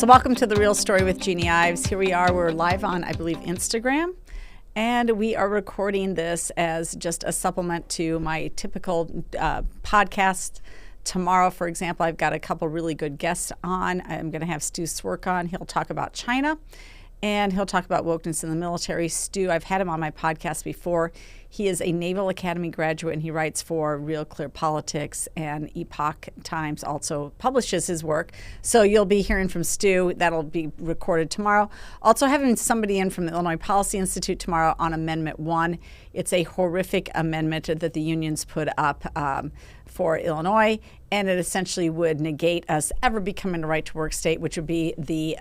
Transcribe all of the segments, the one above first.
So welcome to The Real Story with Jeanne Ives. Here we are. We're live on, I believe, Instagram. And we are recording this as just a supplement to my typical podcast. Tomorrow, for example, I've got a couple really good guests on. I'm going to have Stu Cvrk on. He'll talk about China. And he'll talk about wokeness in the military. Stu, I've had him on my podcast before. He is a Naval Academy graduate, and he writes for Real Clear Politics and Epoch Times, also publishes his work. So you'll be hearing from Stu. That'll be recorded tomorrow. Also having somebody in from the Illinois Policy Institute tomorrow on Amendment 1. It's a horrific amendment that the unions put up for Illinois, and it essentially would negate us ever becoming a right-to-work state, which would be the,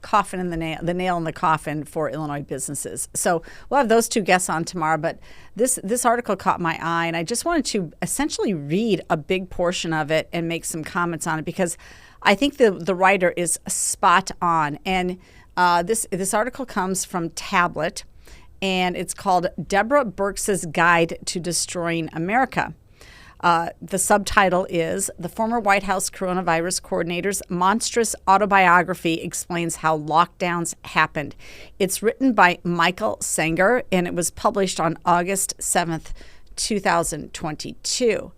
coffin in the nail in the coffin for Illinois businesses. So we'll have those two guests on tomorrow, but this article caught my eye, and I just wanted to essentially read a big portion of it and make some comments on it because I think the writer is spot on. And this article comes from Tablet, and it's called Deborah Birx's Guide to Destroying America. The subtitle is The Former White House Coronavirus Coordinator's Monstrous Autobiography Explains How Lockdowns Happened. It's written by Michael Senger, and it was published on August 7th, 2022.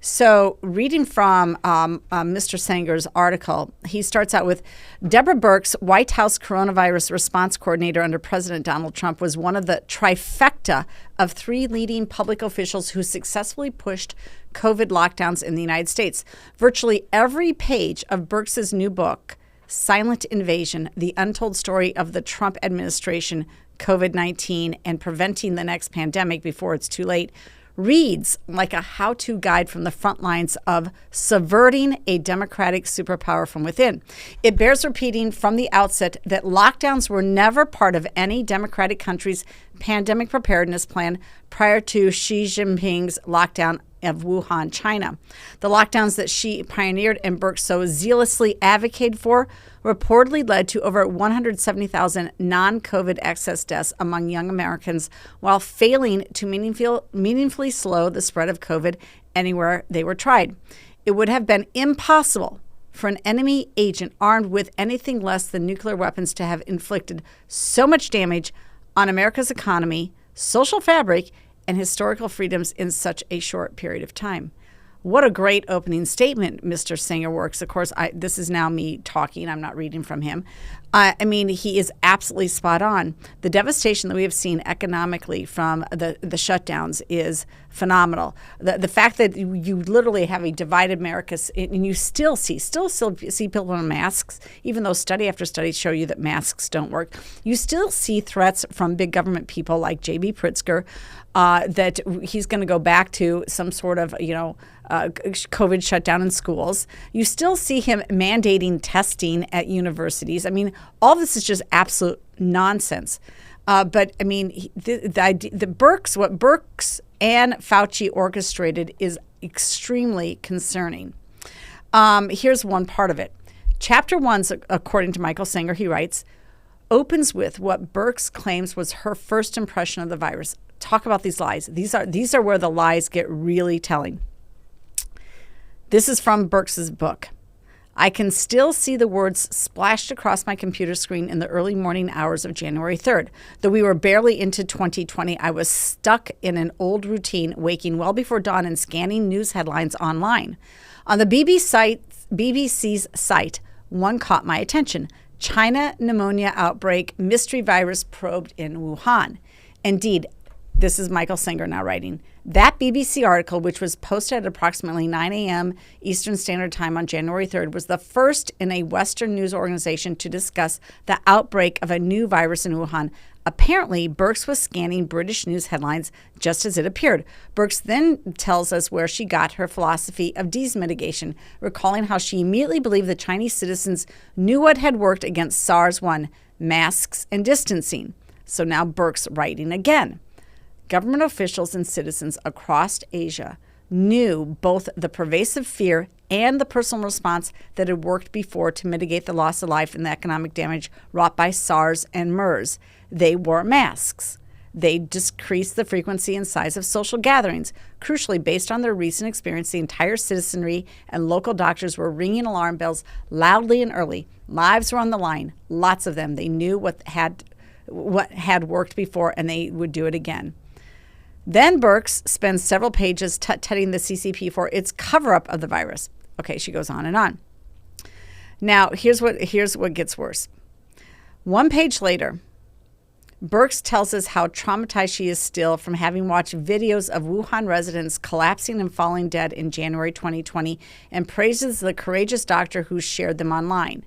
So reading from Mr. Senger's article, he starts out with, Deborah Birx, White House Coronavirus Response Coordinator under President Donald Trump, was one of the trifecta of three leading public officials who successfully pushed COVID lockdowns in the United States. Virtually every page of Birx's new book, Silent Invasion, The Untold Story of the Trump Administration, COVID-19, and Preventing the Next Pandemic Before It's Too Late, reads like a how-to guide from the front lines of subverting a democratic superpower from within. It bears repeating from the outset that lockdowns were never part of any democratic country's pandemic preparedness plan prior to Xi Jinping's lockdown of Wuhan, China. The lockdowns that Xi pioneered and Birx so zealously advocated for reportedly led to over 170,000 non-COVID excess deaths among young Americans while failing to meaningfully slow the spread of COVID anywhere they were tried. It would have been impossible for an enemy agent armed with anything less than nuclear weapons to have inflicted so much damage on America's economy, social fabric, and historical freedoms in such a short period of time. What a great opening statement Mr. Senger works. Of course, this is now me talking. I'm not reading from him. I mean, he is absolutely spot on. The devastation that we have seen economically from the shutdowns is phenomenal. The fact that you literally have a divided America, and you still see people in masks, even though study after study show you that masks don't work. You still see threats from big government people like J.B. Pritzker that he's going to go back to some sort of, COVID shutdown in schools. You still see him mandating testing at universities. I mean, all this is just absolute nonsense. But I mean, the Birx, what Birx and Fauci orchestrated is extremely concerning. Here's one part of it. Chapter 1, according to Michael Senger, he writes, opens with what Birx claims was her first impression of the virus. Talk about these lies. These are where the lies get really telling. This is from Birx's book. I can still see the words splashed across my computer screen in the early morning hours of January 3rd. Though we were barely into 2020, I was stuck in an old routine, waking well before dawn and scanning news headlines online. On the BBC's site, one caught my attention. China pneumonia outbreak, mystery virus probed in Wuhan. Indeed, this is Michael Senger now writing. That BBC article, which was posted at approximately 9 a.m. Eastern Standard Time on January 3rd, was the first in a Western news organization to discuss the outbreak of a new virus in Wuhan. Apparently, Birx was scanning British news headlines just as it appeared. Birx then tells us where she got her philosophy of disease mitigation, recalling how she immediately believed the Chinese citizens knew what had worked against SARS-1, masks and distancing. So now Birx writing again. Government officials and citizens across Asia knew both the pervasive fear and the personal response that had worked before to mitigate the loss of life and the economic damage wrought by SARS and MERS. They wore masks. They decreased the frequency and size of social gatherings. Crucially, based on their recent experience, the entire citizenry and local doctors were ringing alarm bells loudly and early. Lives were on the line, lots of them. They knew what had worked before, and they would do it again. Then Birx spends several pages tutting the CCP for its cover-up of the virus. Okay, she goes on and on. Now, here's what gets worse. One page later, Birx tells us how traumatized she is still from having watched videos of Wuhan residents collapsing and falling dead in January 2020 and praises the courageous doctor who shared them online.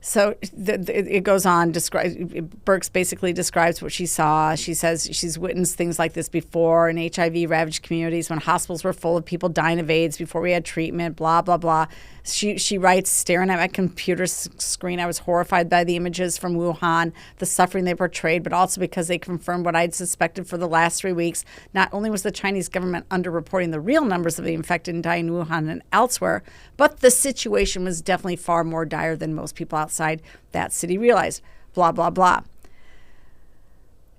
So it goes on. Birx basically describes what she saw. She says she's witnessed things like this before in HIV-ravaged communities when hospitals were full of people dying of AIDS before we had treatment, blah, blah, blah. She writes, staring at my computer screen, I was horrified by the images from Wuhan, the suffering they portrayed, but also because they confirmed what I'd suspected for the last 3 weeks. Not only was the Chinese government underreporting the real numbers of the infected and dying in Wuhan and elsewhere, but the situation was definitely far more dire than most people outside that city realized. Blah, blah, blah.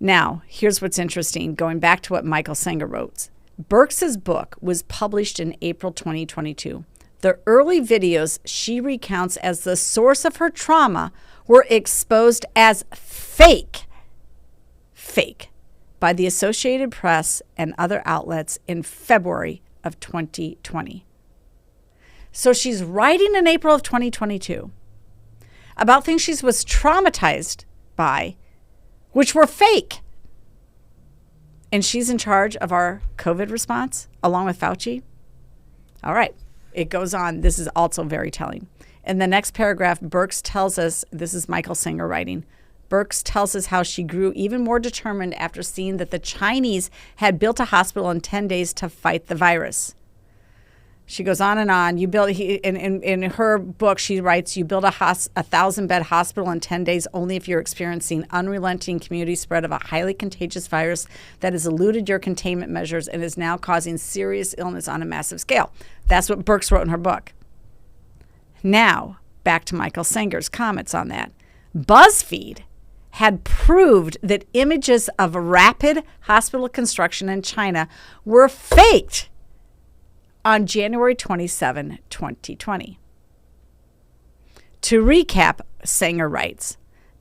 Now, here's what's interesting. Going back to what Michael Senger wrote. Birx's book was published in April 2022. The early videos she recounts as the source of her trauma were exposed as fake by the Associated Press and other outlets in February of 2020. So she's writing in April of 2022 about things she was traumatized by, which were fake. And she's in charge of our COVID response, along with Fauci. All right. It goes on. This is also very telling. In the next paragraph, Birx tells us, this is Michael Senger writing, Birx tells us how she grew even more determined after seeing that the Chinese had built a hospital in 10 days to fight the virus. She goes on and on. In her book, she writes, you build a 1,000-bed hospital in 10 days only if you're experiencing unrelenting community spread of a highly contagious virus that has eluded your containment measures and is now causing serious illness on a massive scale. That's what Birx wrote in her book. Now, back to Michael Senger's comments on that. BuzzFeed had proved that images of rapid hospital construction in China were faked on January 27, 2020. To recap, Senger writes,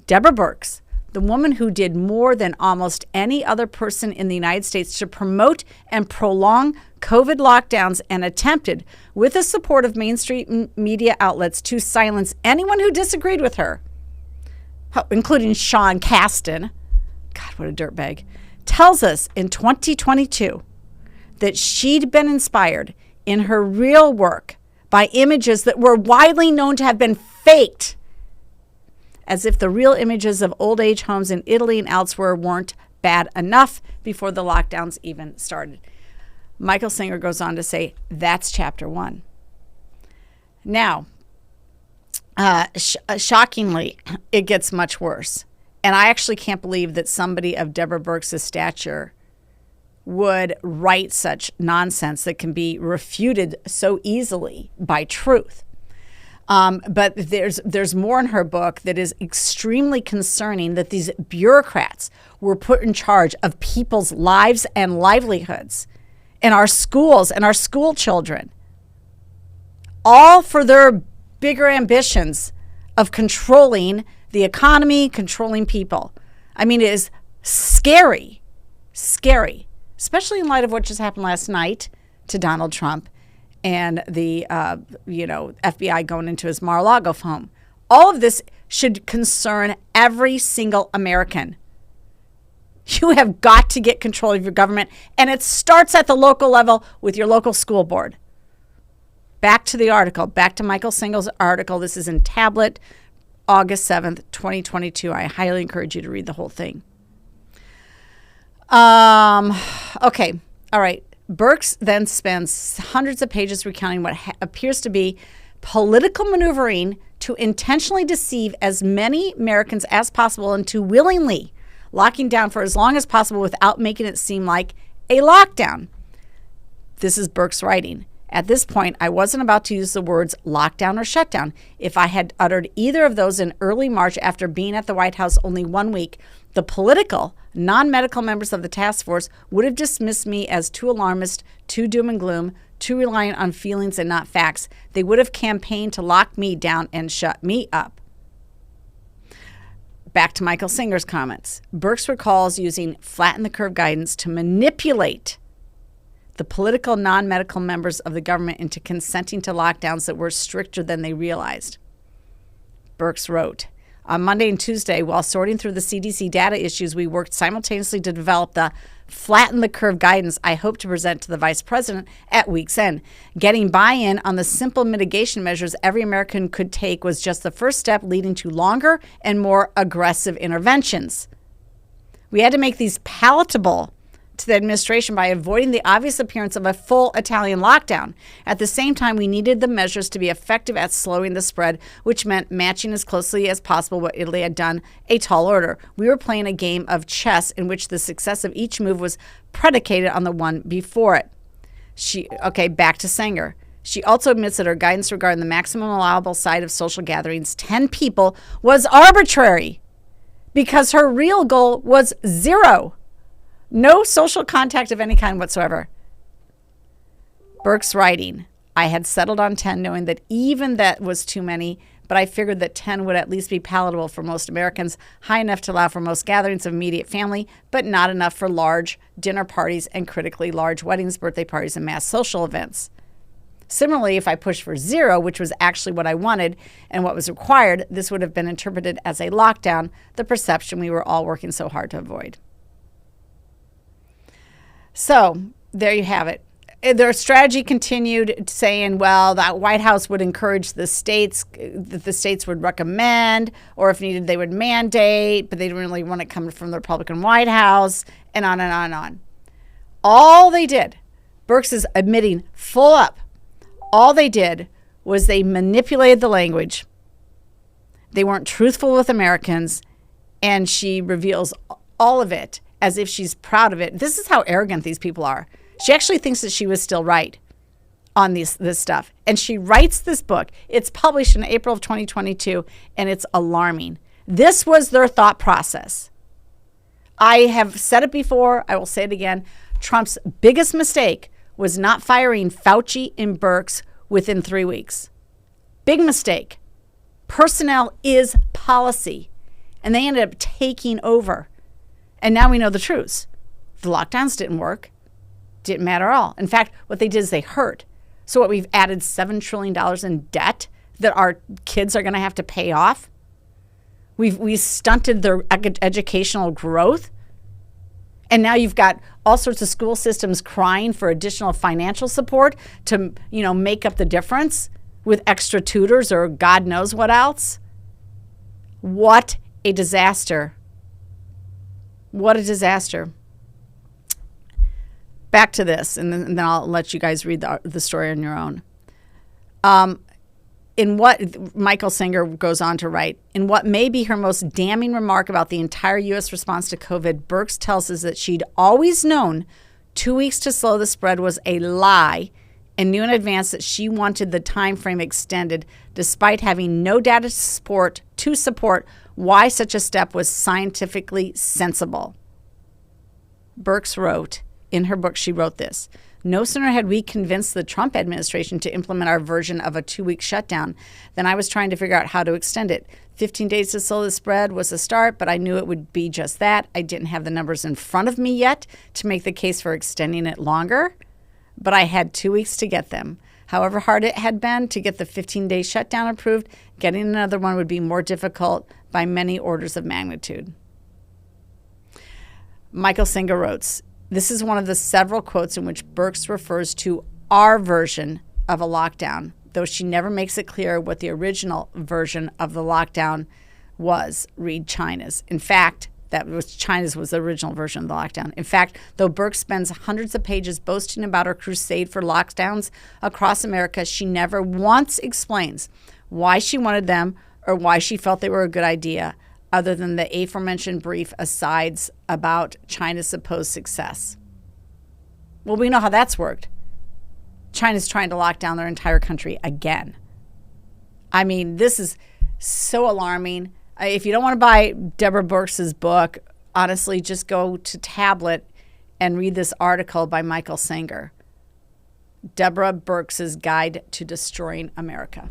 Deborah Birx, the woman who did more than almost any other person in the United States to promote and prolong COVID lockdowns and attempted, with the support of mainstream media outlets, to silence anyone who disagreed with her, including Sean Casten, God, what a dirtbag, tells us in 2022 that she'd been inspired in her real work by images that were widely known to have been faked, as if the real images of old age homes in Italy and elsewhere weren't bad enough before the lockdowns even started. Michael Senger goes on to say, that's chapter 1. Now, shockingly, it gets much worse. And I actually can't believe that somebody of Deborah Birx's stature would write such nonsense that can be refuted so easily by truth. But there's more in her book that is extremely concerning, that these bureaucrats were put in charge of people's lives and livelihoods in our schools and our school children, all for their bigger ambitions of controlling the economy, controlling people. I mean, it is scary, especially in light of what just happened last night to Donald Trump and the FBI going into his Mar-a-Lago home. All of this should concern every single American. You have got to get control of your government, and it starts at the local level with your local school board. Back to the article, back to Michael Senger's article. This is in Tablet, August 7th, 2022. I highly encourage you to read the whole thing. Okay, all right. Birx then spends hundreds of pages recounting what appears to be political maneuvering to intentionally deceive as many Americans as possible into willingly locking down for as long as possible without making it seem like a lockdown. This is Birx writing. At this point, I wasn't about to use the words lockdown or shutdown. If I had uttered either of those in early March after being at the White House only 1 week, the political, non-medical members of the task force would have dismissed me as too alarmist, too doom and gloom, too reliant on feelings and not facts. They would have campaigned to lock me down and shut me up. Back to Michael Senger's comments. Birx recalls using flatten the curve guidance to manipulate the political non-medical members of the government into consenting to lockdowns that were stricter than they realized. Birx wrote, on Monday and Tuesday, while sorting through the CDC data issues, we worked simultaneously to develop the flatten the curve guidance I hope to present to the vice president at week's end. Getting buy-in on the simple mitigation measures every American could take was just the first step leading to longer and more aggressive interventions. We had to make these palatable to the administration by avoiding the obvious appearance of a full Italian lockdown. At the same time, we needed the measures to be effective at slowing the spread, which meant matching as closely as possible what Italy had done, a tall order. We were playing a game of chess in which the success of each move was predicated on the one before it. Back to Senger. She also admits that her guidance regarding the maximum allowable size of social gatherings, 10 people, was arbitrary because her real goal was 0. No social contact of any kind whatsoever. Birx writing, I had settled on 10 knowing that even that was too many, but I figured that 10 would at least be palatable for most Americans, high enough to allow for most gatherings of immediate family, but not enough for large dinner parties and critically large weddings, birthday parties, and mass social events. Similarly, if I pushed for 0, which was actually what I wanted and what was required, this would have been interpreted as a lockdown, the perception we were all working so hard to avoid. So there you have it. Their strategy continued saying, well, the White House would encourage the states, that the states would recommend, or if needed, they would mandate, but they didn't really want it coming from the Republican White House, and on and on and on. All they did, Birx is admitting full up, all they did was they manipulated the language. They weren't truthful with Americans, and she reveals all of it as if she's proud of it. This is how arrogant these people are. She actually thinks that she was still right on this stuff. And she writes this book. It's published in April of 2022, and it's alarming. This was their thought process. I have said it before. I will say it again. Trump's biggest mistake was not firing Fauci and Birx within 3 weeks. Big mistake. Personnel is policy. And they ended up taking over. And now we know the truth. The lockdowns didn't work. Didn't matter at all. In fact, what they did is they hurt. So what, we've added $7 trillion in debt that our kids are going to have to pay off? We stunted their educational growth. And now you've got all sorts of school systems crying for additional financial support to, make up the difference with extra tutors or God knows what else. What a disaster. What a disaster. Back to this, and then I'll let you guys read the story on your own. In what Michael Senger goes on to write, in what may be her most damning remark about the entire U.S. response to COVID, Birx tells us that she'd always known 2 weeks to slow the spread was a lie and knew in advance that she wanted the time frame extended despite having no data to support why such a step was scientifically sensible. Birx wrote, in her book, she wrote this: no sooner had we convinced the Trump administration to implement our version of a 2-week shutdown than I was trying to figure out how to extend it. 15 days to slow the spread was a start, but I knew it would be just that. I didn't have the numbers in front of me yet to make the case for extending it longer, but I had 2 weeks to get them. However hard it had been to get the 15-day shutdown approved, getting another one would be more difficult by many orders of magnitude. Michael Senger wrote, this is one of the several quotes in which Birx refers to our version of a lockdown, though she never makes it clear what the original version of the lockdown was. Read China's. In fact, China's was the original version of the lockdown. In fact, though Birx spends hundreds of pages boasting about her crusade for lockdowns across America, she never once explains why she wanted them or why she felt they were a good idea, other than the aforementioned brief asides about China's supposed success. Well, we know how that's worked. China's trying to lock down their entire country again. I mean, this is so alarming. If you don't want to buy Deborah Birx's book, honestly, just go to Tablet and read this article by Michael Senger, Deborah Birx's Guide to Destroying America.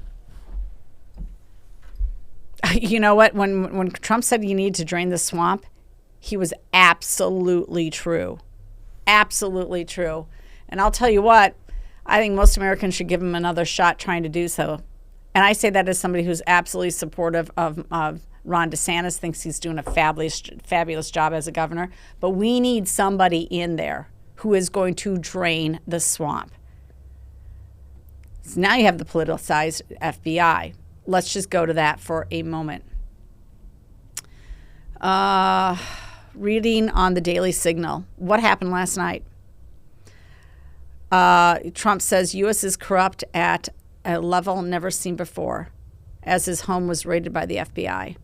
You know what? When Trump said you need to drain the swamp, he was absolutely true. Absolutely true. And I'll tell you what, I think most Americans should give him another shot trying to do so. And I say that as somebody who's absolutely supportive of Ron DeSantis, thinks he's doing a fabulous job as a governor. But we need somebody in there who is going to drain the swamp. So now you have the politicized FBI. Let's just go to that for a moment. Reading on the Daily Signal. What happened last night? Trump says U.S. is corrupt at a level never seen before, as his home was raided by the FBI.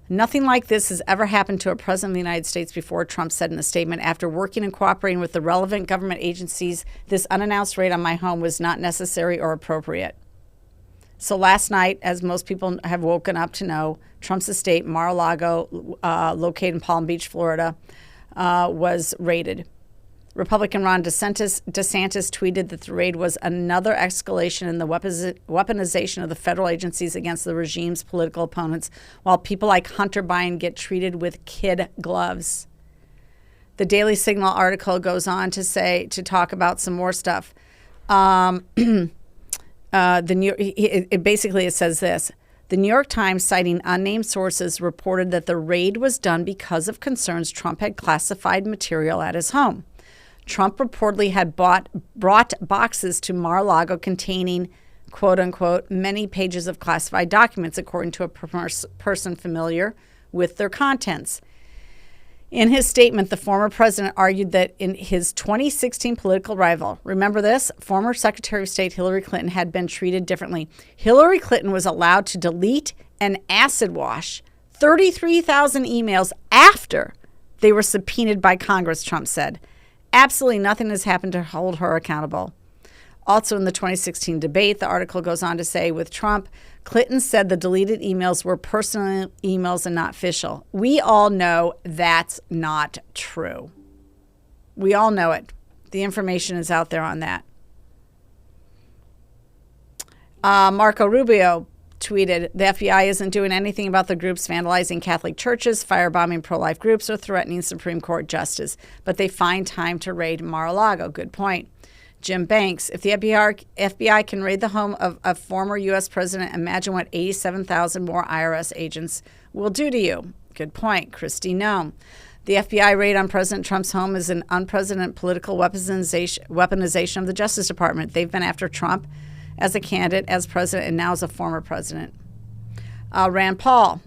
Nothing like this has ever happened to a president of the United States before, Trump said in a statement. After working and cooperating with the relevant government agencies, this unannounced raid on my home was not necessary or appropriate. So last night, as most people have woken up to know, Trump's estate, Mar-a-Lago, located in Palm Beach, Florida, was raided. Republican Ron DeSantis tweeted that the raid was another escalation in the weaponization of the federal agencies against the regime's political opponents, while people like Hunter Biden get treated with kid gloves. The Daily Signal article goes on to talk about some more stuff. It says this. The New York Times, citing unnamed sources, reported that the raid was done because of concerns Trump had classified material at his home. Trump reportedly had brought boxes to Mar-a-Lago containing, quote unquote, many pages of classified documents, according to a person familiar with their contents. In his statement, the former president argued that in his 2016 political rival, remember this, former Secretary of State Hillary Clinton had been treated differently. Hillary Clinton was allowed to delete and acid wash 33,000 emails after they were subpoenaed by Congress, Trump said. Absolutely nothing has happened to hold her accountable. Also in the 2016 debate, the article goes on to say, with Trump, Clinton said the deleted emails were personal emails and not official. We all know that's not true. We all know it. The information is out there on that. Marco Rubio tweeted, the FBI isn't doing anything about the groups vandalizing Catholic churches, firebombing pro-life groups, or threatening Supreme Court justice, but they find time to raid Mar-a-Lago. Good point. Jim Banks, if the FBI can raid the home of a former U.S. president, imagine what 87,000 more IRS agents will do to you. Good point. Christy Noem. The FBI raid on President Trump's home is an unprecedented political weaponization of the Justice Department. They've been after Trump as a candidate, as president, and now as a former president. Rand Paul.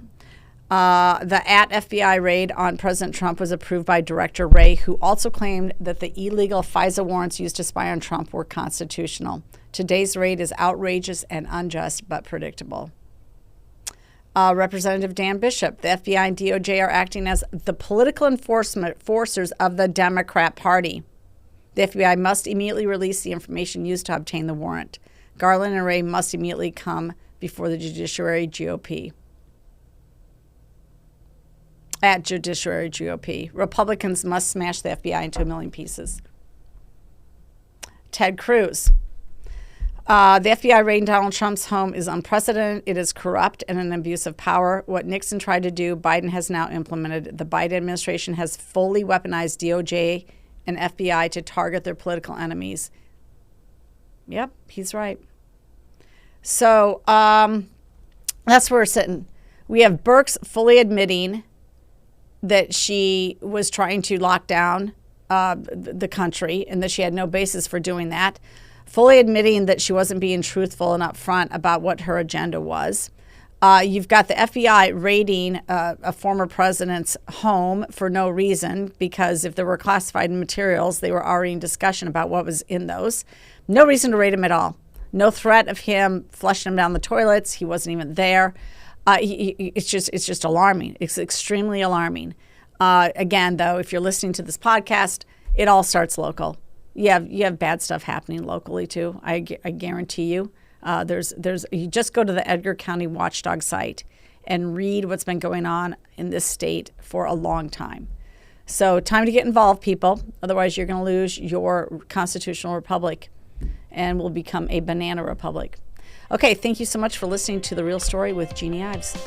The @FBI raid on President Trump was approved by Director Wray, who also claimed that the illegal FISA warrants used to spy on Trump were constitutional. Today's raid is outrageous and unjust, but predictable. Representative Dan Bishop, the FBI and DOJ are acting as the political enforcers of the Democrat Party. The FBI must immediately release the information used to obtain the warrant. Garland and Wray must immediately come before the Judiciary GOP. At Judiciary GOP. Republicans must smash the FBI into a million pieces. Ted Cruz. The FBI raid in Donald Trump's home is unprecedented. It is corrupt and an abuse of power. What Nixon tried to do, Biden has now implemented. The Biden administration has fully weaponized DOJ and FBI to target their political enemies. Yep, he's right. So that's where we're sitting. We have Birx fully admitting that she was trying to lock down the country and that she had no basis for doing that, fully admitting that she wasn't being truthful and upfront about what her agenda was. You've got the FBI raiding a former president's home for no reason, because if there were classified materials, they were already in discussion about what was in those. No reason to raid him at all. No threat of him flushing him down the toilets. He wasn't even there. It's just alarming. It's extremely alarming. Again, though, if you're listening to this podcast, it all starts local. you have bad stuff happening locally too. I guarantee you. There's you just go to the Edgar County Watchdog site and read what's been going on in this state for a long time. So time to get involved, people. Otherwise, you're going to lose your constitutional republic and will become a banana republic. Okay, thank you so much for listening to The Real Story with Jeanne Ives.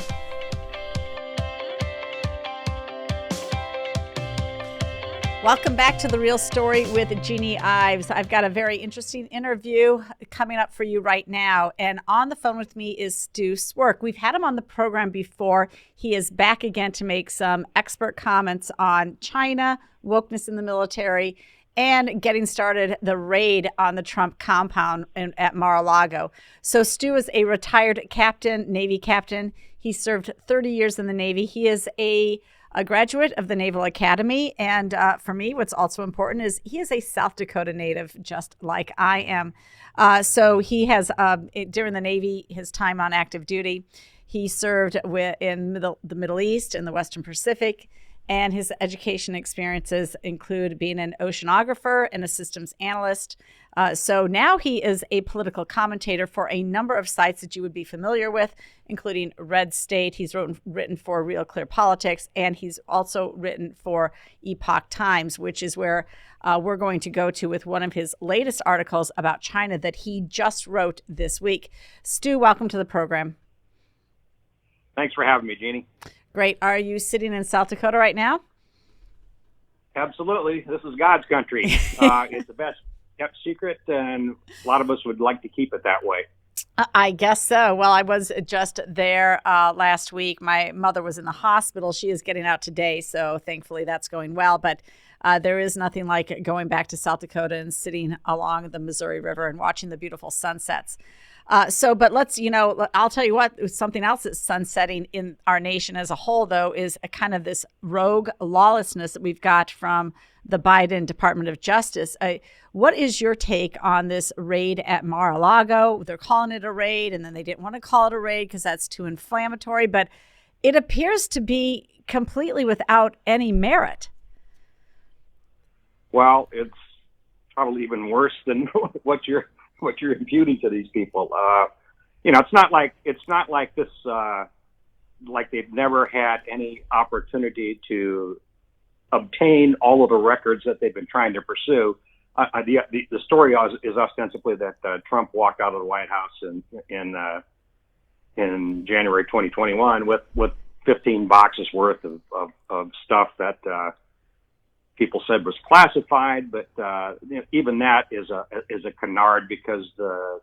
Welcome back to The Real Story with Jeanne Ives. I've got a very interesting interview coming up for you right now. And on the phone with me is Stu Cvrk. We've had him on the program before. He is back again to make some expert comments on China, wokeness in the military, and getting started the raid on the Trump compound at Mar-a-Lago. So Stu is a retired captain, Navy captain. He served 30 years in the Navy. He is a graduate of the Naval Academy. And for me, what's also important is he is a South Dakota native, just like I am. So he has, during the Navy, his time on active duty, he served in the Middle East and the Western Pacific. And his education experiences include being an oceanographer and a systems analyst. So now he is a political commentator for a number of sites that you would be familiar with, including Red State. He's written for Real Clear Politics, and he's also written for Epoch Times, which is where we're going to go to with one of his latest articles about China that he just wrote this week. Stu, welcome to the program. Thanks for having me, Jeanne. Great. Are you sitting in South Dakota right now? Absolutely. This is God's country. It's the best kept secret, and a lot of us would like to keep it that way. I guess so. Well, I was just there last week. My mother was in the hospital. She is getting out today, so thankfully that's going well. But there is nothing like going back to South Dakota and sitting along the Missouri River and watching the beautiful sunsets. But let's, I'll tell you what, something else that's sunsetting in our nation as a whole, though, is a kind of this rogue lawlessness that we've got from the Biden Department of Justice. What is your take on this raid at Mar-a-Lago? They're calling it a raid, and then they didn't want to call it a raid because that's too inflammatory. But it appears to be completely without any merit. Well, it's probably even worse than what you're imputing to these people. It's not like this, like they've never had any opportunity to obtain all of the records that they've been trying to pursue. The story is ostensibly that Trump walked out of the White House in January 2021 with 15 boxes worth of stuff that people said was classified, but even that is a canard, because the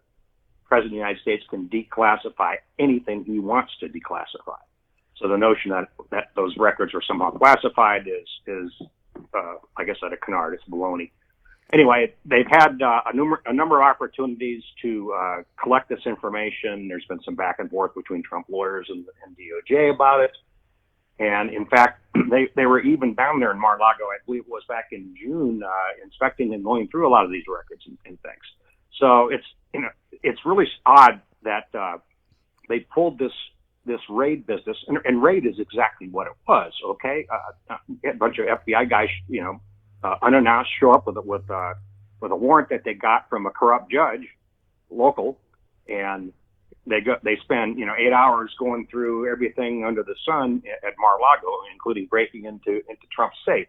President of the United States can declassify anything he wants to declassify. So the notion that those records are somehow classified is like I said, a canard. It's baloney. Anyway, they've had a number of opportunities to collect this information. There's been some back and forth between Trump lawyers and DOJ about it. And in fact, they were even down there in Mar-a-Lago, I believe it was back in June, inspecting and going through a lot of these records and things. So it's really odd that they pulled this raid business, and raid is exactly what it was. Okay, a bunch of FBI guys, unannounced, show up with a warrant that they got from a corrupt judge, local, and they spend 8 hours going through everything under the sun at Mar-a-Lago, including breaking into Trump's safe.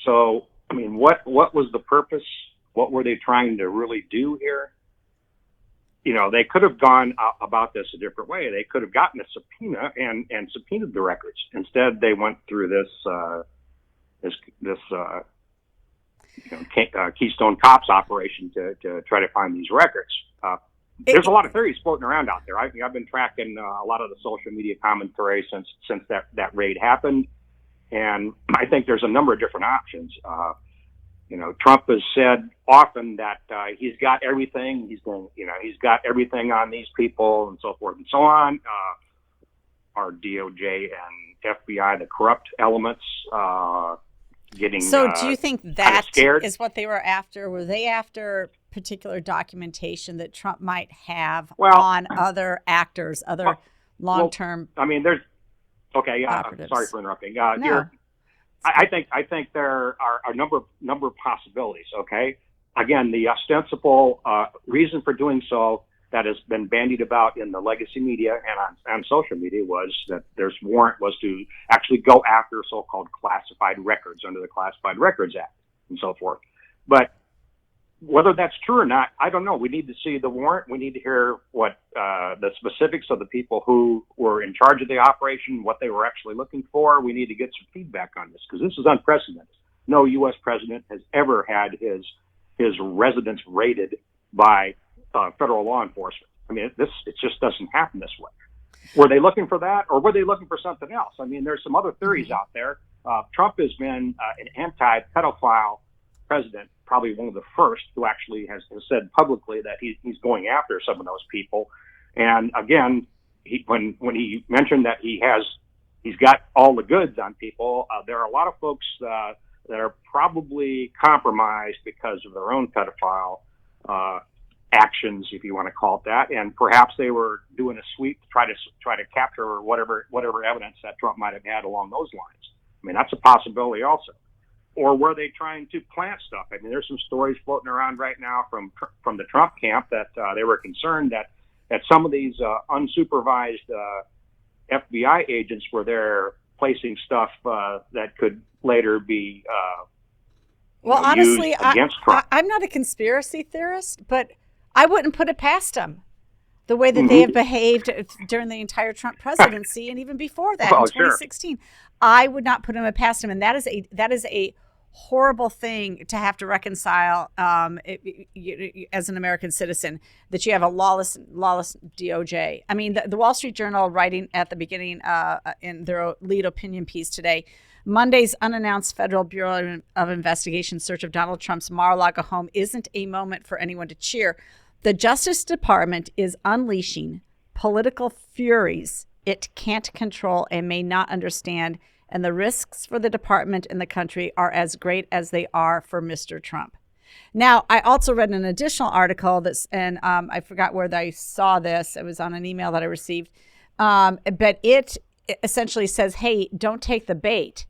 So, I mean, what was the purpose? What were they trying to really do here? They could have gone about this a different way. They could have gotten a subpoena and subpoenaed the records. Instead, they went through this Keystone Cops operation to try to find these records. There's a lot of theories floating around out there. I've been tracking a lot of the social media commentary since that raid happened, and I think there's a number of different options. Trump has said often that he's got everything. He's got everything on these people and so forth and so on. Our DOJ and FBI, the corrupt elements, getting So do you think that scared. Is what they were after? Were they after particular documentation that Trump might have on other actors, other long-term there's operatives? Sorry for interrupting. No. I think there are a number of possibilities. Okay, again, the ostensible reason for doing so that has been bandied about in the legacy media and on social media was that their warrant was to actually go after so-called classified records under the Classified Records Act and so forth. But whether that's true or not, I don't know. We need to see the warrant. We need to hear what the specifics of the people who were in charge of the operation, what they were actually looking for. We need to get some feedback on this because this is unprecedented. No U.S. president has ever had his residence raided by federal law enforcement. I mean, it just doesn't happen this way. Were they looking for that, or were they looking for something else? I mean, there's some other theories out there. Trump has been an anti-pedophile president, probably one of the first who actually has said publicly that he's going after some of those people. And again, when he mentioned that he's got all the goods on people, there are a lot of folks that are probably compromised because of their own pedophile actions, if you want to call it that, and perhaps they were doing a sweep to try to capture whatever evidence that Trump might have had along those lines. I mean, that's a possibility also. Or were they trying to plant stuff? I mean, there's some stories floating around right now from the Trump camp that they were concerned that some of these unsupervised FBI agents were there placing stuff that could later be honestly, used against Trump. I'm not a conspiracy theorist, but I wouldn't put it past them. The way that they have behaved during the entire Trump presidency and even before that in 2016, sure. I would not put them past him, and that is a horrible thing to have to reconcile as an American citizen, that you have a lawless DOJ. I mean, the Wall Street Journal writing at the beginning in their lead opinion piece today, Monday's unannounced Federal Bureau of Investigation search of Donald Trump's Mar-a-Lago home isn't a moment for anyone to cheer. The Justice Department is unleashing political furies it can't control and may not understand, and the risks for the department and the country are as great as they are for Mr. Trump. Now, I also read an additional article and I forgot where I saw this. It was on an email that I received. But it essentially says, hey, don't take the bait.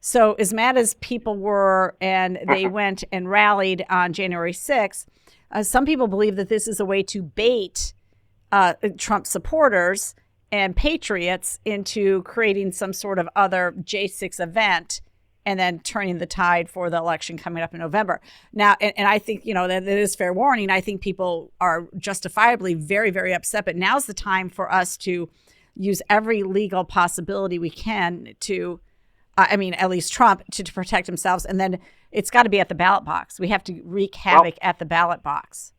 So as mad as people were and they went and rallied on January 6th, some people believe that this is a way to bait Trump supporters and patriots into creating some sort of other J6 event and then turning the tide for the election coming up in November. Now, and I think, that is fair warning. I think people are justifiably very, very upset, but now's the time for us to use every legal possibility we can to, at least Trump, to protect themselves. And then it's got to be at the ballot box. We have to wreak havoc at the ballot box.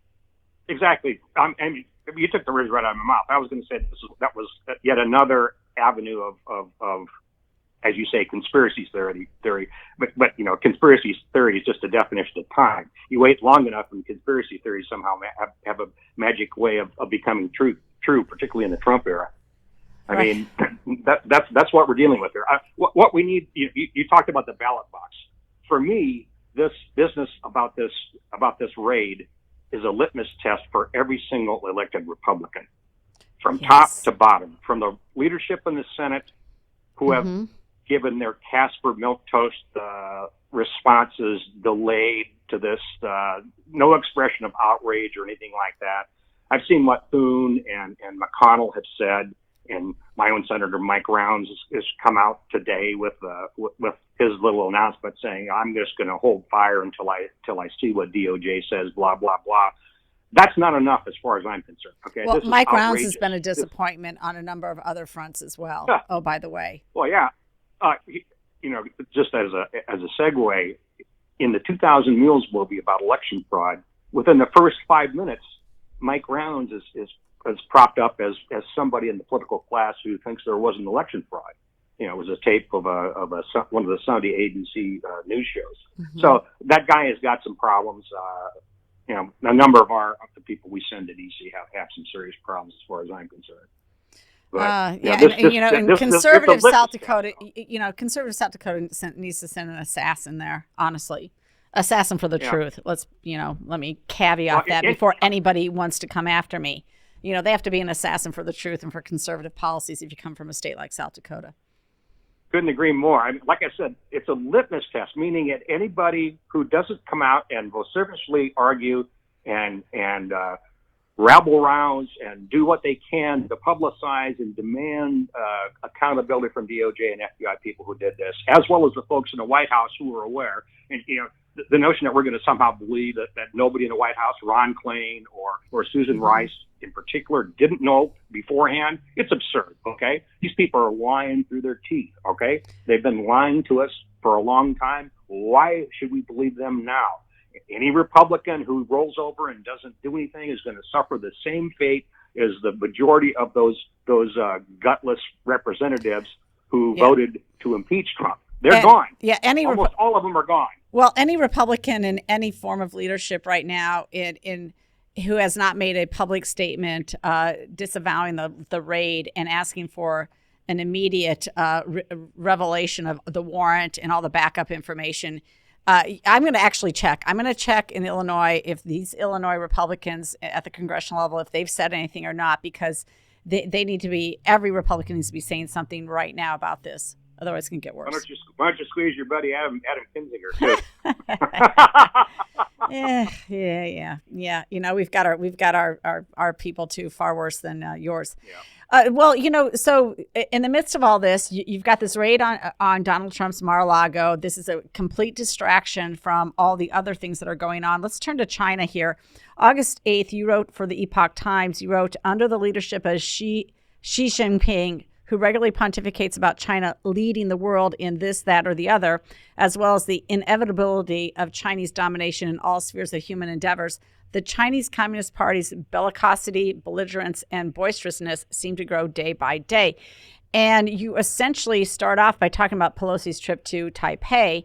Exactly. And you took the words right out of my mouth. I was going to say that was yet another avenue of, as you say, conspiracy theory. But conspiracy theory is just a definition of time. You wait long enough, and conspiracy theories somehow have a magic way of becoming true, particularly in the Trump era. I mean, that's what we're dealing with here. What we need. You talked about the ballot box. For me, this business about this raid is a litmus test for every single elected Republican, from top to bottom, from the leadership in the Senate, who have given their Casper milquetoast responses delayed to this, no expression of outrage or anything like that. I've seen what Thune and McConnell have said, and my own Senator Mike Rounds has come out today with his little announcement saying, "I'm just going to hold fire until I see what DOJ says." Blah blah blah. That's not enough as far as I'm concerned. Okay. Well, Mike Rounds has been a disappointment on a number of other fronts as well. Oh, by the way. Well, yeah. Just as a segue, in the 2000 Mules movie about election fraud, within the first 5 minutes, Mike Rounds is propped up as somebody in the political class who thinks there was an election fraud. It was a tape of one of the Sunday ABC news shows. So that guy has got some problems. A number of the people we send to DC have some serious problems as far as I'm concerned. Conservative South Dakota needs to send an assassin there, honestly. Assassin for the truth. Let me caveat that before anybody wants to come after me. They have to be an assassin for the truth and for conservative policies if you come from a state like South Dakota. Couldn't agree more. I mean, like I said, it's a litmus test, meaning that anybody who doesn't come out and vociferously argue and rabble rouse and do what they can to publicize and demand accountability from DOJ and FBI people who did this, as well as the folks in the White House who were aware. And, the notion that we're going to somehow believe that nobody in the White House, Ron Klain or Susan Rice in particular, didn't know beforehand, it's absurd, okay? These people are lying through their teeth, okay? They've been lying to us for a long time. Why should we believe them now? Any Republican who rolls over and doesn't do anything is going to suffer the same fate as the majority of those gutless representatives who voted to impeach Trump. They're gone. Yeah, almost all of them are gone. Well, any Republican in any form of leadership right now in who has not made a public statement disavowing the raid and asking for an immediate revelation of the warrant and all the backup information. I'm going to actually check. I'm going to check in Illinois if these Illinois Republicans at the congressional level, if they've said anything or not, because they need to be, every Republican needs to be saying something right now about this. Otherwise, it's going to get worse. Why don't you squeeze your buddy Adam Kinzinger too? Yeah. We've got our people too, far worse than yours. Yeah. So in the midst of all this, you've got this raid on Donald Trump's Mar-a-Lago. This is a complete distraction from all the other things that are going on. Let's turn to China here. August 8th, you wrote for the Epoch Times, you wrote, under the leadership of Xi Jinping, who regularly pontificates about China leading the world in this, that, or the other, as well as the inevitability of Chinese domination in all spheres of human endeavors, the Chinese Communist Party's bellicosity, belligerence, and boisterousness seem to grow day by day. And you essentially start off by talking about Pelosi's trip to Taipei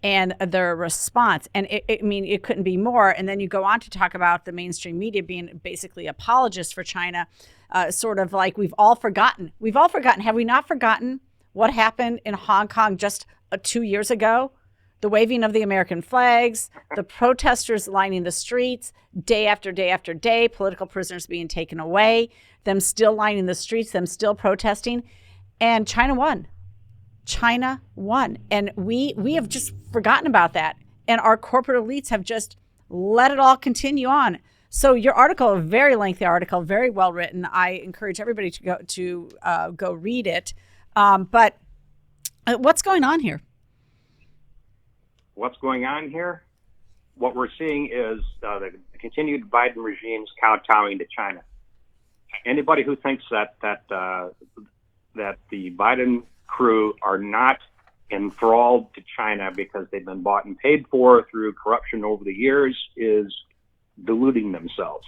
and their response. And it couldn't be more. And then you go on to talk about the mainstream media being basically apologists for China, sort of like we've all forgotten. Have we not forgotten what happened in Hong Kong just 2 years ago? The waving of the American flags, the protesters lining the streets, day after day after day, political prisoners being taken away, them still lining the streets, them still protesting. And China won. And we have just forgotten about that. And our corporate elites have just let it all continue on. So your article, a very lengthy article, very well written. I encourage everybody to go read it. But what's going on here? What's going on here? What we're seeing is the continued Biden regime's kowtowing to China. Anybody who thinks that the Biden crew are not enthralled to China because they've been bought and paid for through corruption over the years is deluding themselves.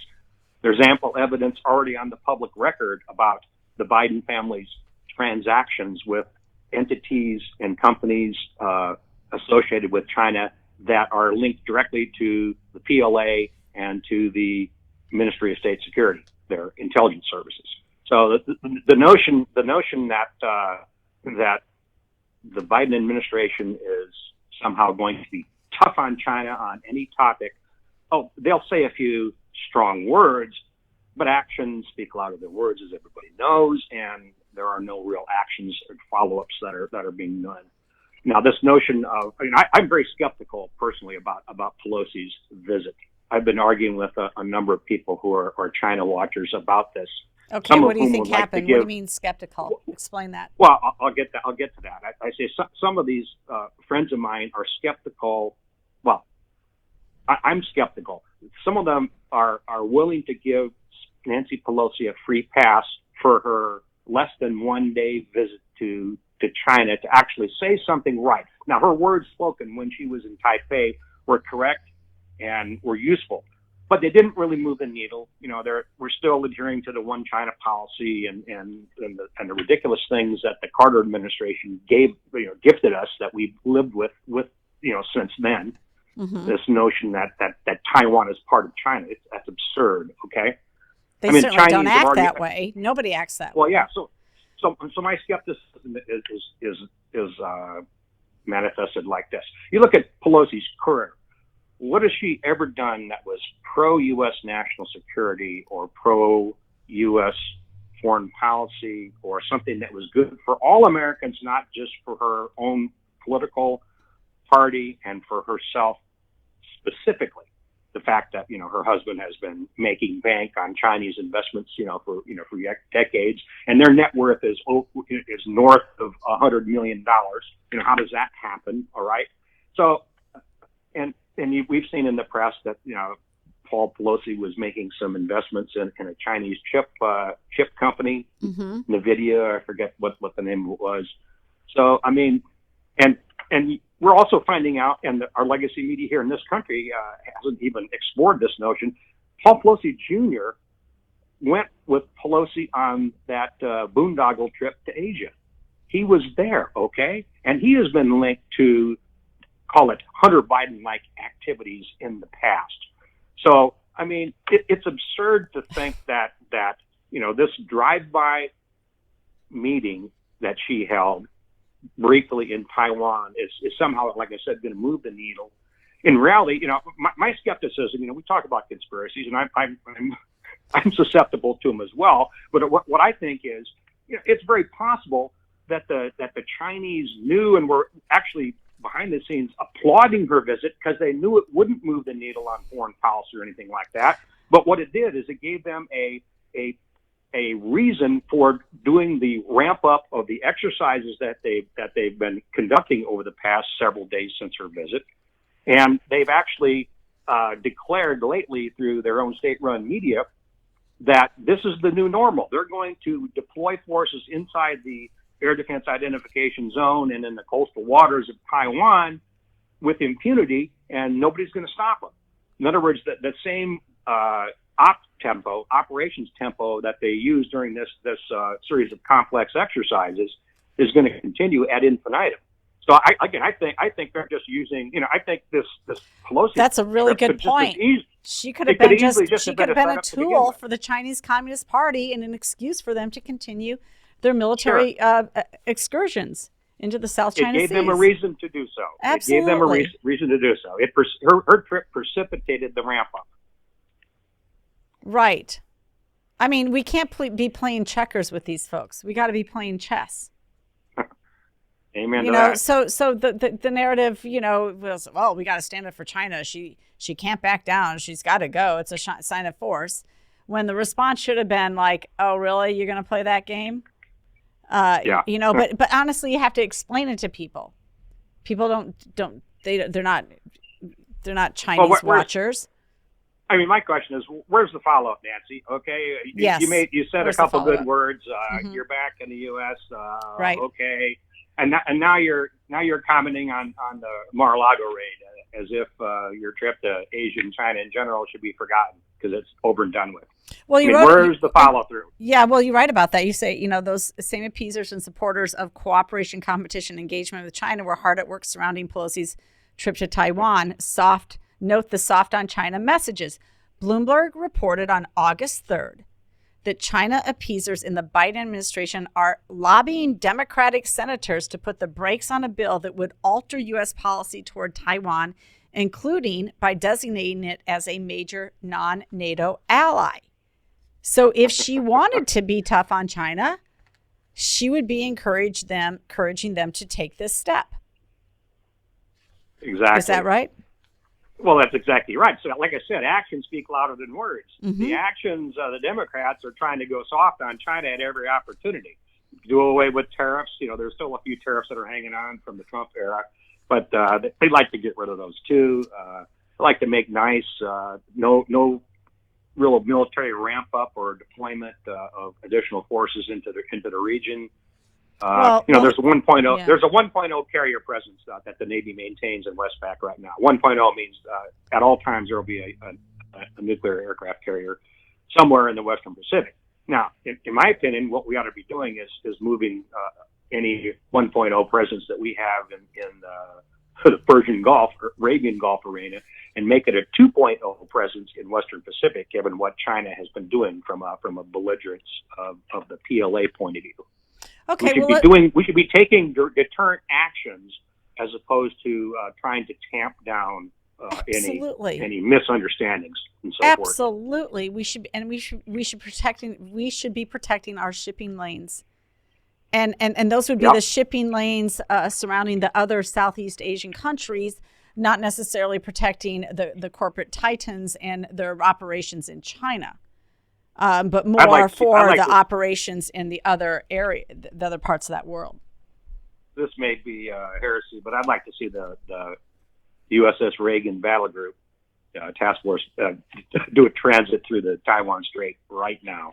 There's ample evidence already on the public record about the Biden family's transactions with entities and companies associated with China that are linked directly to the PLA and to the Ministry of State Security, their intelligence services. So the notion that the Biden administration is somehow going to be tough on China on any topic, they'll say a few strong words, but actions speak louder than words, as everybody knows, and there are no real actions or follow-ups that are being done. Now, this notion of, I'm very skeptical personally about Pelosi's visit. I've been arguing with a number of people who are China watchers about this. Okay, what do you think happened? What do you mean skeptical? Explain that. Well, I'll get to that. I say some of these friends of mine are skeptical. Well, I'm skeptical. Some of them are willing to give Nancy Pelosi a free pass for her less than 1 day visit to China to actually say something right. Now, her words spoken when she was in Taipei were correct and were useful, but they didn't really move the needle. We're still adhering to the one China policy and the ridiculous things that the Carter administration gifted us that we've lived with since then. Mm-hmm. This notion that Taiwan is part of China, that's absurd. Okay, they certainly Chinese don't act that way. Nobody acts that way. Well, yeah. So my skepticism is manifested like this. You look at Pelosi's career. What has she ever done that was pro-U.S. national security or pro-U.S. foreign policy or something that was good for all Americans, not just for her own political party and for herself specifically. The fact that, her husband has been making bank on Chinese investments, for decades, and their net worth is north of $100 million. How does that happen? All right. So, we've seen in the press that, Paul Pelosi was making some investments in a Chinese chip company, NVIDIA, I forget what the name of it was. So, and we're also finding out, and our legacy media here in this country hasn't even explored this notion. Paul Pelosi Jr. went with Pelosi on that boondoggle trip to Asia. He was there, okay? And he has been linked to, call it, Hunter Biden-like activities in the past. So, it's absurd to think that this drive-by meeting that she held briefly in Taiwan is somehow, like I said, going to move the needle. In reality, my skepticism, we talk about conspiracies, and I'm susceptible to them as well. But what I think is, it's very possible that the Chinese knew and were actually behind the scenes applauding her visit because they knew it wouldn't move the needle on foreign policy or anything like that. But what it did is it gave them a reason for doing the ramp up of the exercises that they've been conducting over the past several days since her visit. And they've actually declared lately through their own state-run media that this is the new normal. They're going to deploy forces inside the air defense identification zone and in the coastal waters of Taiwan with impunity, and nobody's going to stop them. In other words, the same operations tempo that they used during this series of complex exercises is going to continue ad infinitum. So I think they're just using, I think this Pelosi. That's a really good point. She could have been a tool for the Chinese Communist Party and an excuse for them to continue their military excursions into the South China Sea. It gave them a reason to do so. Absolutely. It gave them a reason to do so. Her trip precipitated the ramp up. Right. We can't be playing checkers with these folks. We got to be playing chess. Amen to that. So the narrative, was, well, we got to stand up for China. She can't back down. She's got to go. It's a sign of force. When the response should have been like, oh, really? You're going to play that game? Yeah. But honestly, you have to explain it to people. People they're not Chinese watchers. My question is, where's the follow-up, Nancy? Okay, yes. You said a couple good words. You're back in the U.S. Right. Okay, and now you're commenting on the Mar-a-Lago raid as if your trip to Asia and China in general should be forgotten because it's over and done with. Well, where's the follow-through? Yeah, well, you're right about that. You say, those same appeasers and supporters of cooperation, competition, engagement with China were hard at work surrounding Pelosi's trip to Taiwan. Note the soft on China messages. Bloomberg reported on August 3rd that China appeasers in the Biden administration are lobbying Democratic senators to put the brakes on a bill that would alter U.S. policy toward Taiwan, including by designating it as a major non-NATO ally. So if she wanted to be tough on China, she would be encouraging them to take this step. Exactly. Is that right? Well, that's exactly right. So, like I said, actions speak louder than words. Mm-hmm. The actions, the Democrats are trying to go soft on China at every opportunity. Do away with tariffs. There's still a few tariffs that are hanging on from the Trump era, but they'd like to get rid of those too. They like to make nice, no real military ramp up or deployment of additional forces into the region. There's a 1.0. Yeah. There's a 1.0 carrier presence that the Navy maintains in Westpac right now. 1.0 means at all times there will be a nuclear aircraft carrier somewhere in the Western Pacific. Now, in my opinion, what we ought to be doing is moving any 1.0 presence that we have in the Persian Gulf, or Arabian Gulf arena, and make it a 2.0 presence in Western Pacific, given what China has been doing from a belligerence of the PLA point of view. Okay, we should be taking deterrent actions as opposed to trying to tamp down Absolutely. any misunderstandings and so forth. Absolutely. We should be protecting our shipping lanes. And those would be the shipping lanes surrounding the other Southeast Asian countries, not necessarily protecting the corporate titans and their operations in China, but more operations in the other area, the other parts of that world. This may be heresy, but I'd like to see the USS Reagan Battle Group Task Force do a transit through the Taiwan Strait right now.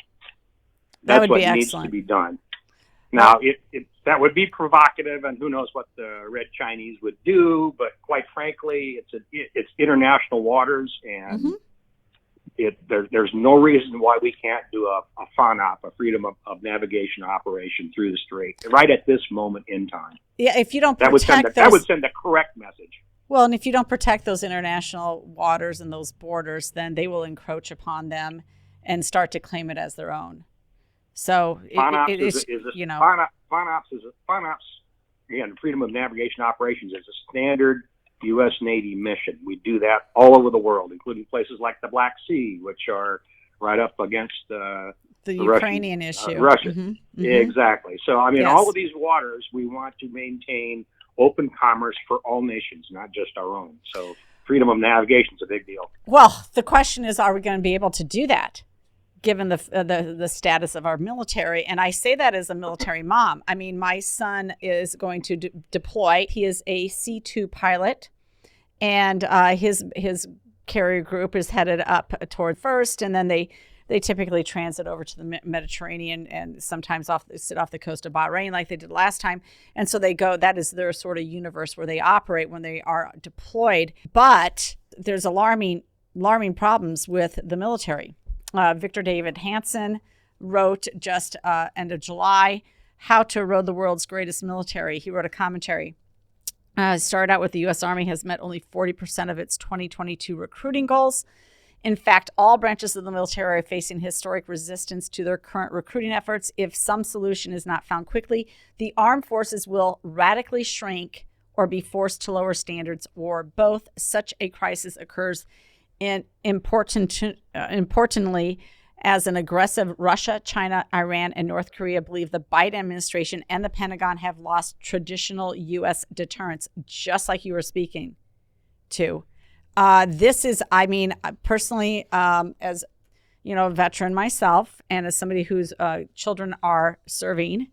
That's what needs to be done. Now, that would be provocative, and who knows what the Red Chinese would do. But quite frankly, it's international waters, and there's no reason why we can't do a FONOP, a freedom of navigation operation through the strait, right at this moment in time. Yeah, if you don't that would send the correct message. Well, and if you don't protect those international waters and those borders, then they will encroach upon them and start to claim it as their own. So FONOPS, again, freedom of navigation operations is a standard U.S. Navy mission. We do that all over the world, including places like the Black Sea, which are right up against the Ukrainian issue. Russia. Exactly. So, all of these waters, we want to maintain open commerce for all nations, not just our own. So freedom of navigation is a big deal. Well, the question is, are we going to be able to do that, given the status of our military? And I say that as a military mom. I mean, my son is going to deploy. He is a C-2 pilot, and his carrier group is headed up toward first, and then they typically transit over to the Mediterranean and sometimes sit off the coast of Bahrain like they did last time. And so they go, that is their sort of universe where they operate when they are deployed. But there's alarming problems with the military. Victor David Hansen wrote just end of July, How to Erode the World's Greatest Military. He wrote a commentary. Started out with the U.S. Army has met only 40% of its 2022 recruiting goals. In fact, all branches of the military are facing historic resistance to their current recruiting efforts. If some solution is not found quickly, the armed forces will radically shrink or be forced to lower standards, or both. Such a crisis occurs importantly, as an aggressive Russia, China, Iran, and North Korea believe the Biden administration and the Pentagon have lost traditional U.S. deterrence, just like you were speaking to. This is, personally, as a veteran myself, and as somebody whose children are serving,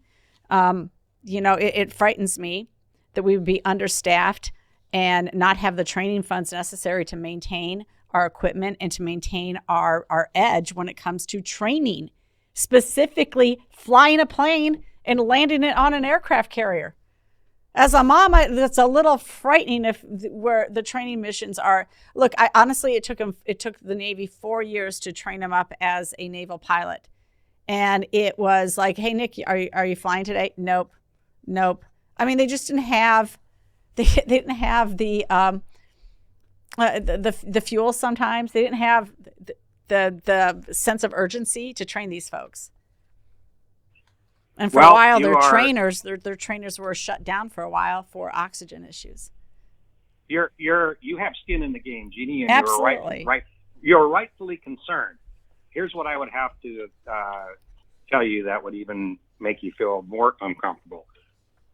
it frightens me that we would be understaffed and not have the training funds necessary to maintain our equipment and to maintain our edge when it comes to training, specifically flying a plane and landing it on an aircraft carrier. As a mom, that's a little frightening where the training missions are. Look, honestly, it took the Navy 4 years to train him up as a naval pilot. And it was like, hey, Nick, are you flying today? Nope. I mean, they just didn't have the fuel sometimes. They didn't have the sense of urgency to train these folks. And for a while, their trainers were shut down for a while for oxygen issues. You have skin in the game, Jeannie, and absolutely. You're rightfully concerned. Here's what I would have to tell you that would even make you feel more uncomfortable.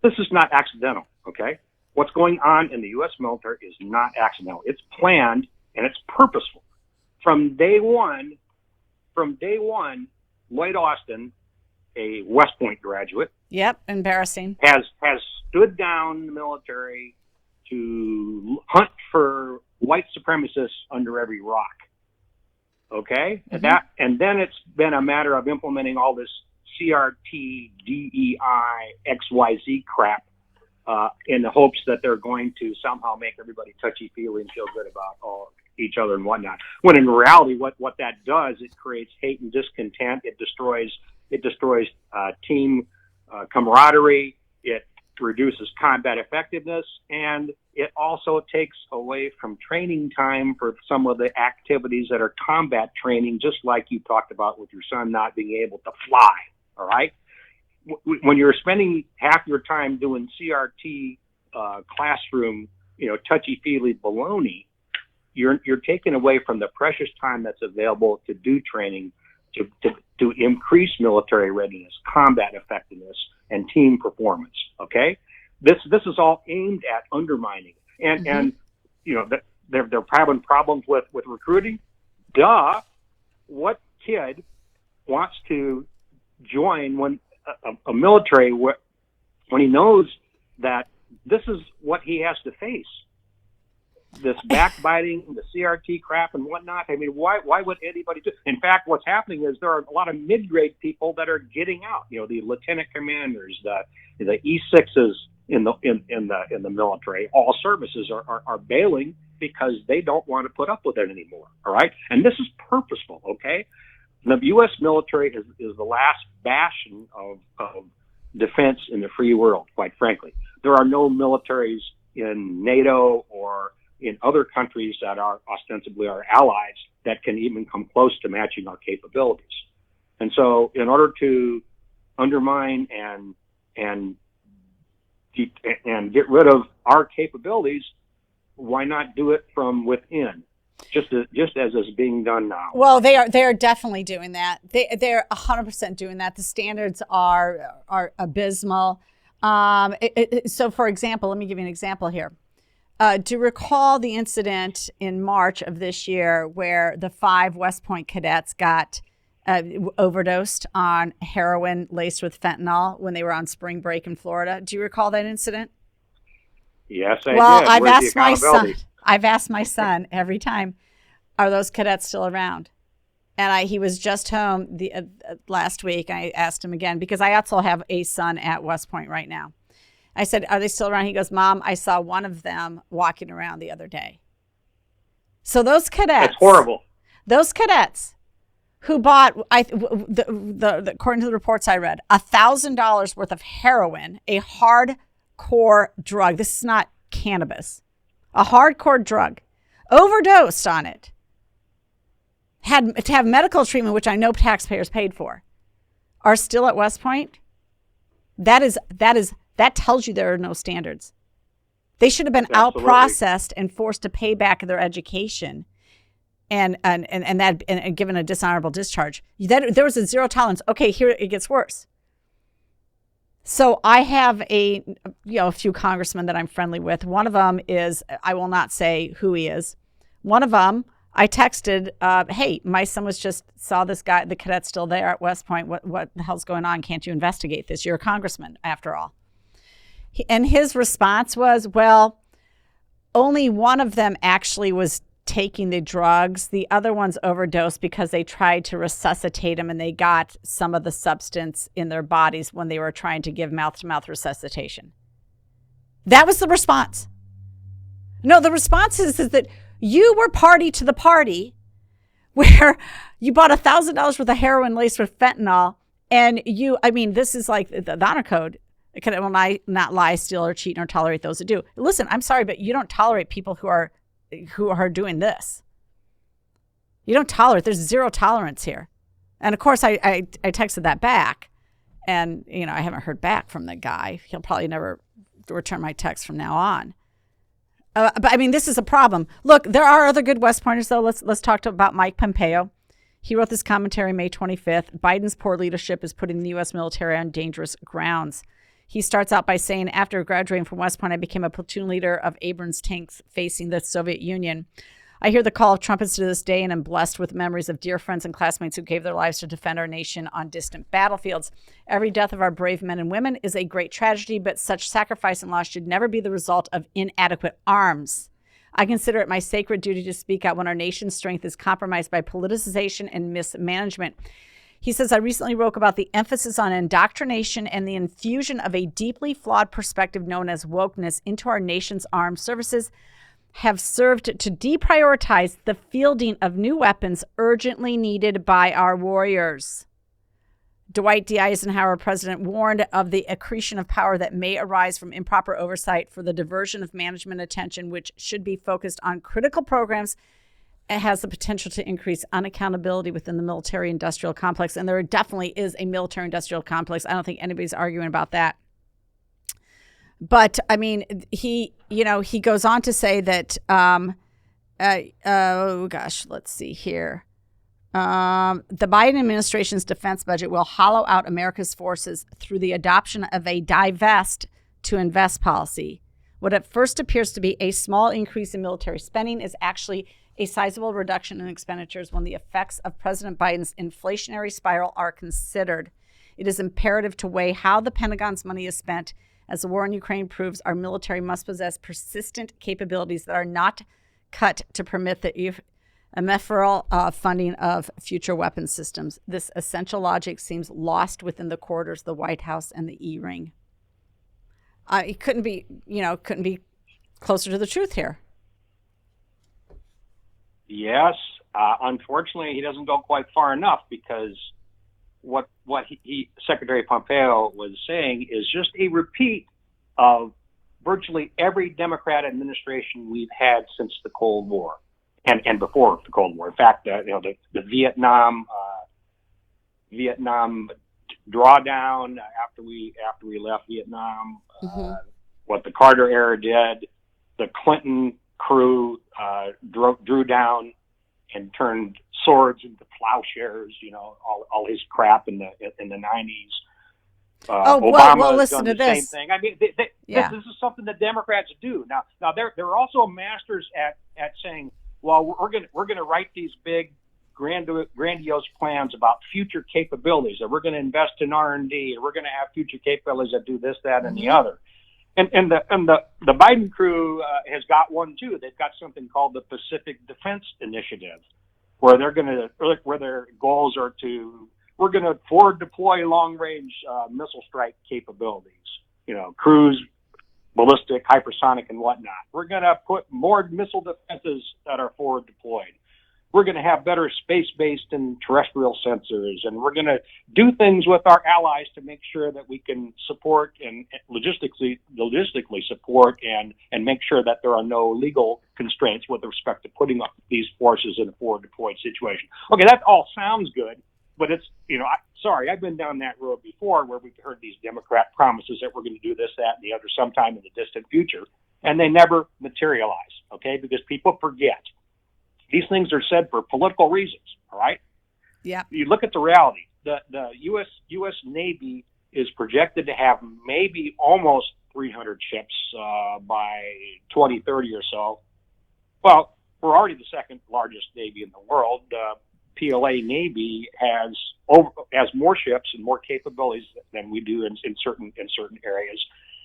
This is not accidental, okay? What's going on in the U.S. military is not accidental. It's planned and it's purposeful. From day one, Lloyd Austin, a West Point graduate. Yep, embarrassing. Has stood down the military to hunt for white supremacists under every rock. Okay? Mm-hmm. And then it's been a matter of implementing all this CRT, DEI, XYZ crap in the hopes that they're going to somehow make everybody touchy-feely and feel good about each other and whatnot. When in reality, what that does, it creates hate and discontent. It destroys team camaraderie. It reduces combat effectiveness, and it also takes away from training time for some of the activities that are combat training, just like you talked about with your son not being able to fly. All right. When you're spending half your time doing CRT classroom, touchy-feely baloney, you're taking away from the precious time that's available to do training to increase military readiness, combat effectiveness, and team performance. Okay, this is all aimed at undermining, and they're having problems with recruiting. Duh, what kid wants to join when a military when he knows that this is what he has to face? This backbiting, the CRT crap and whatnot. I mean, why would anybody do? In fact, what's happening is there are a lot of mid-grade people that are getting out. The lieutenant commanders, the E6s in the military, all services are bailing because they don't want to put up with it anymore. All right, and this is purposeful. Okay, the U.S. military is the last bastion of defense in the free world. Quite frankly, there are no militaries in NATO or in other countries that are ostensibly our allies that can even come close to matching our capabilities. And so in order to undermine and get rid of our capabilities, why not do it from within? Just as is being done now. Well, they are definitely doing that. They're 100% doing that. The standards are abysmal. So for example, let me give you an example here. Do you recall the incident in March of this year where the 5 West Point cadets got overdosed on heroin laced with fentanyl when they were on spring break in Florida? Do you recall that incident? Yes, I did. I've asked my son every time, are those cadets still around? And he was just home last week. I asked him again because I also have a son at West Point right now. I said, are they still around? He goes, Mom, I saw one of them walking around the other day. So those cadets. That's horrible. Those cadets who bought, according to the reports I read, $1,000 worth of heroin, a hardcore drug. This is not cannabis. A hardcore drug. Overdosed on it. Had to have medical treatment, which I know taxpayers paid for, are still at West Point. That tells you there are no standards. They should have been out-processed and forced to pay back their education and given a dishonorable discharge. There was a zero tolerance. Okay, here it gets worse. So I have a few congressmen that I'm friendly with. One of them is, I will not say who he is. One of them, I texted, hey, my son saw this guy, the cadet's still there at West Point. What the hell's going on? Can't you investigate this? You're a congressman, after all. And his response was, well, only one of them actually was taking the drugs. The other ones overdosed because they tried to resuscitate him and they got some of the substance in their bodies when they were trying to give mouth-to-mouth resuscitation. That was the response. No, the response is that you were party to the party where you bought $1,000 worth of heroin laced with fentanyl and this is like the honor code. Can I not lie, steal, or cheat, nor tolerate those that do? Listen, I'm sorry, but you don't tolerate people who are doing this. You don't tolerate. There's zero tolerance here. And of course, I texted that back, and I haven't heard back from the guy. He'll probably never return my text from now on. But this is a problem. Look, there are other good West Pointers, though. Let's talk about Mike Pompeo. He wrote this commentary May 25th. Biden's poor leadership is putting the U.S. military on dangerous grounds. He starts out by saying, after graduating from West Point, I became a platoon leader of Abrams tanks facing the Soviet Union. I hear the call of trumpets to this day and am blessed with memories of dear friends and classmates who gave their lives to defend our nation on distant battlefields. Every death of our brave men and women is a great tragedy, but such sacrifice and loss should never be the result of inadequate arms. I consider it my sacred duty to speak out when our nation's strength is compromised by politicization and mismanagement. He says, I recently wrote about the emphasis on indoctrination and the infusion of a deeply flawed perspective known as wokeness into our nation's armed services have served to deprioritize the fielding of new weapons urgently needed by our warriors. Dwight D. Eisenhower, president, warned of the accretion of power that may arise from improper oversight for the diversion of management attention, which should be focused on critical programs. It has the potential to increase unaccountability within the military-industrial complex. And there definitely is a military-industrial complex. I don't think anybody's arguing about that. But, he goes on to say that Oh gosh, let's see here. The Biden administration's defense budget will hollow out America's forces through the adoption of a divest to invest policy. What at first appears to be a small increase in military spending is actually a sizable reduction in expenditures when the effects of President Biden's inflationary spiral are considered. It is imperative to weigh how the Pentagon's money is spent. As the war in Ukraine proves, our military must possess persistent capabilities that are not cut to permit the ephemeral funding of future weapons systems. This essential logic seems lost within the corridors of the White House and the E-ring. It couldn't be closer to the truth here. Yes, unfortunately, he doesn't go quite far enough, because what Secretary Pompeo was saying is just a repeat of virtually every Democrat administration we've had since the Cold War and before the Cold War. In fact, the Vietnam drawdown after we left Vietnam, what the Carter era did, the Clinton crew drew down and turned swords into plowshares. All his crap in the 90s. Well, listen to this. Same thing. I mean, this is something that Democrats do. Now they're also masters at saying, well, we're gonna write these big grandiose plans about future capabilities, that we're going to invest in R&D, and we're going to have future capabilities that do this, that, and the other. And the Biden crew has got one too. They've got something called the Pacific Defense Initiative, where their goals are we're going to forward deploy long range missile strike capabilities, cruise, ballistic, hypersonic, and whatnot. We're going to put more missile defenses that are forward deployed. We're going to have better space-based and terrestrial sensors, and we're going to do things with our allies to make sure that we can support and logistically support and make sure that there are no legal constraints with respect to putting up these forces in a forward deployed situation. Okay, that all sounds good, but it's, I've been down that road before, where we've heard these Democrat promises that we're going to do this, that, and the other sometime in the distant future, and they never materialize, okay, because people forget. These things are said for political reasons, all right? Yeah. You look at the reality. The U.S. Navy is projected to have maybe almost 300 ships by 2030 or so. Well, we're already the second largest Navy in the world. PLA Navy has more ships and more capabilities than we do in certain areas.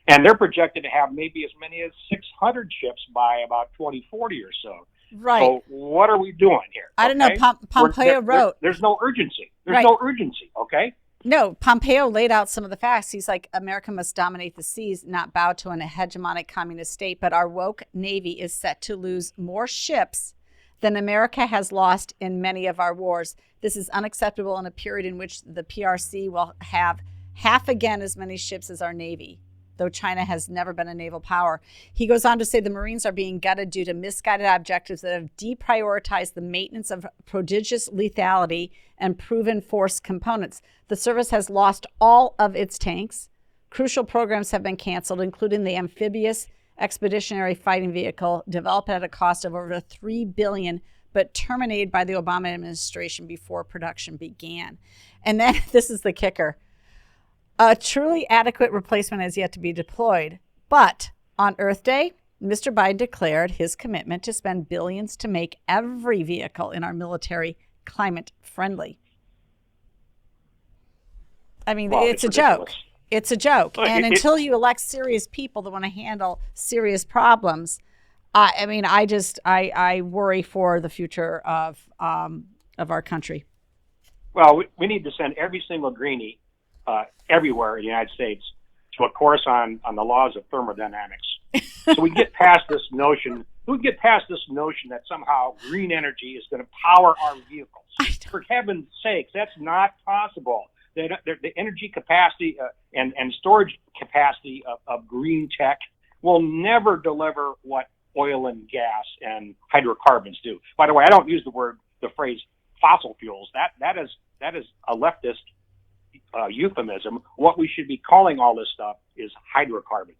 And they're projected to have maybe as many as 600 ships by about 2040 or so. Right. So what are we doing here? I don't know. Pompeo wrote. There's no urgency. No urgency, okay? No, Pompeo laid out some of the facts. He's like, America must dominate the seas, not bow to an hegemonic communist state. But our woke Navy is set to lose more ships than America has lost in many of our wars. This is unacceptable in a period in which the PRC will have half again as many ships as our Navy, though China has never been a naval power. He goes on to say the Marines are being gutted due to misguided objectives that have deprioritized the maintenance of prodigious lethality and proven force components. The service has lost all of its tanks. Crucial programs have been canceled, including the amphibious expeditionary fighting vehicle developed at a cost of over $3 billion, but terminated by the Obama administration before production began. And then this is the kicker. A truly adequate replacement has yet to be deployed. But on Earth Day, Mr. Biden declared his commitment to spend billions to make every vehicle in our military climate friendly. I mean, it's a joke. It's a joke. And until you elect serious people that want to handle serious problems, I worry for the future of our country. Well, we need to send every single greenie everywhere in the United States to a course on the laws of thermodynamics, so we get past this notion. That somehow green energy is going to power our vehicles. For heaven's sakes, that's not possible. The energy capacity and storage capacity of green tech will never deliver what oil and gas and hydrocarbons do. By the way, I don't use the phrase fossil fuels. That is a leftist euphemism. What we should be calling all this stuff is hydrocarbons,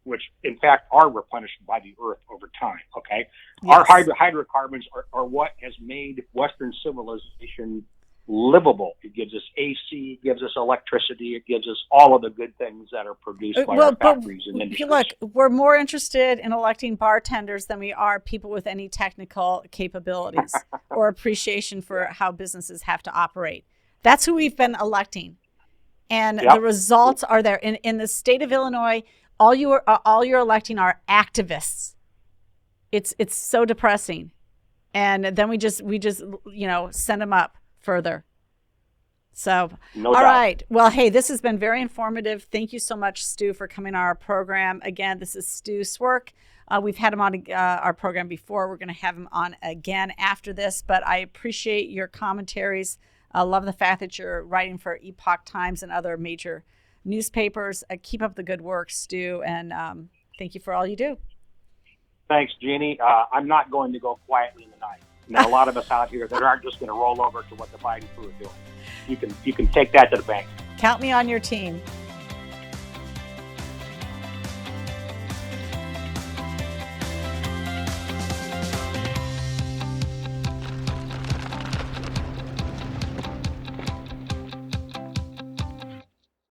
which in fact are replenished by the earth over time. Okay, Our Yes. hydrocarbons are what has made Western civilization livable. It gives us AC, it gives us electricity, it gives us all of the good things that are produced by our factories and industries. Look, we're more interested in electing bartenders than we are people with any technical capabilities or appreciation for how businesses have to operate. That's who we've been electing. And the results are there. In the state of Illinois, all you're electing are activists. It's so depressing. And then we just send them up further. So, no all doubt. right. Well, hey, this has been very informative. Thank you so much, Stu, for coming on our program. Again, this is Stu Cvrk. We've had him on our program before. We're going to have him on again after this, but I appreciate your commentaries. I love the fact that you're writing for Epoch Times and other major newspapers. Keep up the good work, Stu, and thank you for all you do. Thanks, Jeanne. I'm not going to go quietly in the night. There are a lot of us out here that aren't just going to roll over to what the Biden crew are doing. You can take that to the bank. Count me on your team.